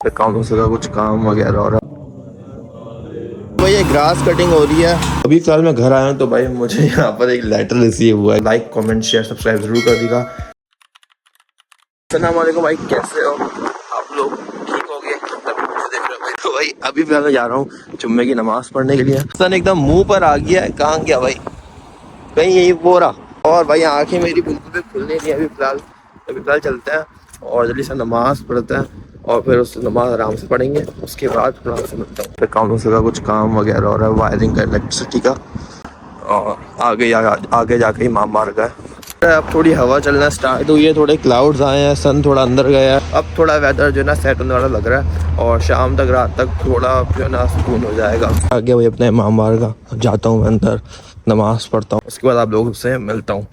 Council का कुछ काम वगैरह हो रहा है। भाई ये ग्रास कटिंग हो रही है। अभी फिलहाल मैं घर आया हूँ तो भाई मुझे यहाँ पर एक लेटर रिसीव हुआ है। लाइक कमेंट शेयर सब्सक्राइब जरूर कर दीजिएगा। अस्सलाम वालेकुम भाई, कैसे हो आप लोग? ठीक हो गए? तभी मुझे देख रहे हो भाई। तो भाई अभी फिलहाल मैं जा रहा हूँ जुम्मे की नमाज पढ़ने के लिए। सन एकदम मुंह पर आ गया है। कहाँ गया भाई? कहीं यही वो रहा। और भाई आंखें मेरी बिल्कुल भी खुलने नहीं है अभी फिलहाल चलते हैं और जल्दी से नमाज पढ़ते हैं और फिर उस नमाज आराम से पढ़ेंगे। उसके बाद फिर आपसे मिलता हूँ। फिर काउंसिल का कुछ काम वगैरह हो रहा है, वायरिंग का, इलेक्ट्रिसिटी का। और आगे जाके इमाम बारगाह है। अब थोड़ी हवा चलना स्टार्ट हुई है, थोड़े क्लाउड्स आए हैं, सन थोड़ा अंदर गया है। अब थोड़ा वेदर जो है ना सेट होने वाला लग रहा है और शाम तक रात तक थोड़ा जो है ना सुकून हो जाएगा। आगे वही अपने इमाम बारगाह जाता हूँ, मैं अंदर नमाज पढ़ता हूँ, उसके बाद आप लोगों से मिलता हूँ।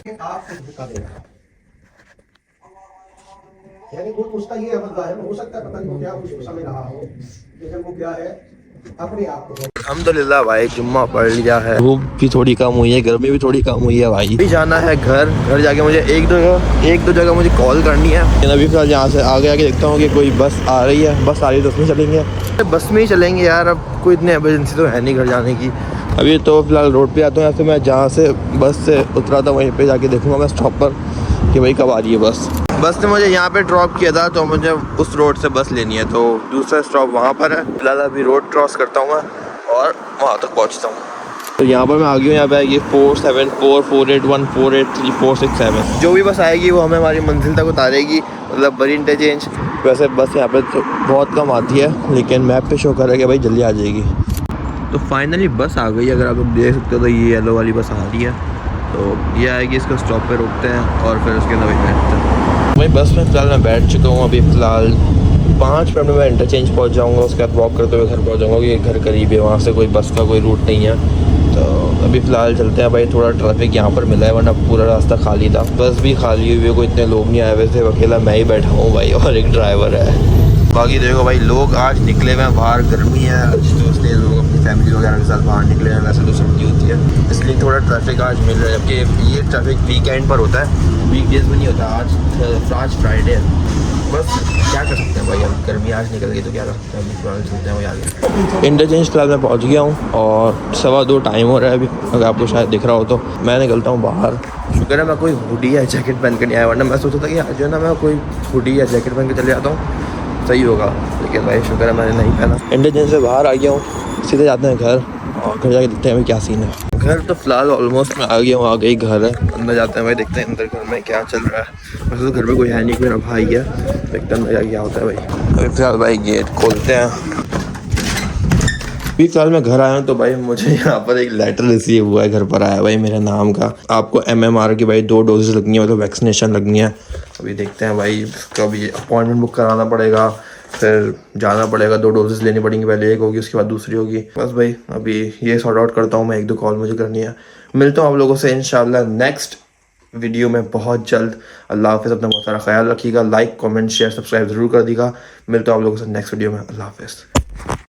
यानी उसका ये बदला है, हो सकता है पता नहीं क्या उसको समय रहा हो, जैसे वो क्या है अपने आप को। अल्हम्दुलिल्लाह भाई जुम्मा पढ़ लिया है। धूप भी थोड़ी कम हुई है, गर्मी भी थोड़ी कम हुई है भाई। अभी जाना है घर जाके मुझे एक दो जगह मुझे कॉल करनी है। लेकिन अभी फिलहाल यहाँ से आगे देखता हूँ कि कोई बस आ रही है। बस आ रही है तो उसमें चलेंगे, बस में ही चलेंगे यार। अब कोई इतनी एमरजेंसी तो है नहीं घर जाने की। अभी तो फिलहाल रोड पे आता हूँ। या फिर मैं जहाँ से बस से उतरा था वहीं पे जाके देखूँगा मैं स्टॉप पर कि भाई कब आ रही है बस। बस ने मुझे यहाँ पे ड्रॉप किया था तो मुझे उस रोड से बस लेनी है, तो दूसरा स्टॉप वहाँ पर है। फिलहाल अभी रोड क्रॉस करता हूँ मैं और वहाँ तक पहुँचता हूँ। तो यहाँ पर मैं आ गई हूँ। यहाँ पे आएगी 474 481 483 467। जो भी बस आएगी वो हमें हमारी मंजिल तक उतारेगी, मतलब बड़ी इंटरचेंज। वैसे बस यहाँ पे तो बहुत कम आती है, लेकिन मैप पे शो कर रहा है कि भाई जल्दी आ जाएगी। तो फाइनली बस आ गई। अगर आप लोग देख सकते हो तो ये येलो वाली बस आ रही है। तो ये आएगी, इसको स्टॉप पे रोकते हैं और फिर उसके अंदर बैठते हैं। वही बस में फ़िलहाल मैं बैठ चुका हूँ। अभी फ़िलहाल 5 मिनट में मैं इंटरचेंज पहुँच जाऊँगा। उसके बाद वॉक करते हुए घर पहुँच जाऊँगा क्योंकि घर करीब है, वहाँ से कोई बस का कोई रूट नहीं है। तो अभी फ़िलहाल चलते हैं भाई। थोड़ा ट्रैफिक यहाँ पर मिला है, वरना पूरा रास्ता खाली था। बस भी खाली हुई है, कोई इतने लोग नहीं आए। वैसे अकेला मैं ही बैठा हूँ भाई और एक ड्राइवर है। बाकी देखो भाई लोग आज निकले हुए हैं बाहर, गर्मी है आज तो इसलिए लोग अपनी फैमिली वगैरह के साथ बाहर निकले हैं। वैसे तो सर्दी होती है इसलिए थोड़ा ट्रैफिक आज मिल रहा है, जबकि ये ट्रैफिक वीकेंड पर होता है, वीकडेज में नहीं होता। आज फ्राइडे है। बस क्या कर सकते हैं भाई, अब गर्मी आज निकल गई तो क्या कर सकते हैं। अभी फिलहाल चलते हैं वही आगे। इंटरचेंज फिलहाल मैं पहुँच गया हूँ और 2:15 टाइम हो रहा है अभी, अगर आपको शायद दिख रहा हो तो। मैं निकलता हूँ बाहर। शुक्र है मैं कोई हुडी या जैकेट पहन कर नहीं आया, वरना मैं सोचा था कि आज जो है ना मैं कोई हुडी या जैकेट पहन के चले जाता हूँ सही होगा, लेकिन भाई शुक्र है मैंने नहीं पहना। इंटरचेंज से बाहर आ गया हूँ, सीधे जाते हैं घर और घर जाके देखते हैं क्या सीन है। घर तो फिलहाल ऑलमोस्ट मैं आ गया हूँ, आ गई घर है। अंदर जाते हैं भाई, देखते हैं अंदर घर में क्या चल रहा है। वैसे तो घर में कोई है नहीं, मेरा भाई है। देखते हैं अंदर जाके क्या होता है भाई। अभी फिलहाल भाई गेट खोलते हैं। अभी फिलहाल मैं घर आया हूँ तो भाई मुझे यहाँ पर एक लेटर रिसीव हुआ है, घर पर आया भाई मेरे नाम का। आपको MMR की भाई 2 डोजेस लगनी है, मतलब वैक्सीनेशन लगनी है। अभी देखते हैं भाई, कभी अपॉइंटमेंट बुक कराना पड़ेगा, फिर जाना पड़ेगा। 2 डोजेस लेनी पड़ेंगी, पहले एक होगी उसके बाद दूसरी होगी। बस भाई अभी ये सॉर्ट आउट करता हूँ मैं, 1-2 कॉल मुझे करनी है। मिलता हूँ आप लोगों से इंशाल्लाह नेक्स्ट वीडियो में बहुत जल्द। अल्लाह हाफ़िज़, अपना बहुत सारा ख्याल रखिएगा। लाइक कमेंट शेयर सब्सक्राइब जरूर कर दीजिएगा। मिलता हूँ आप लोगों से नेक्स्ट वीडियो में। अल्लाह हाफ़िज़।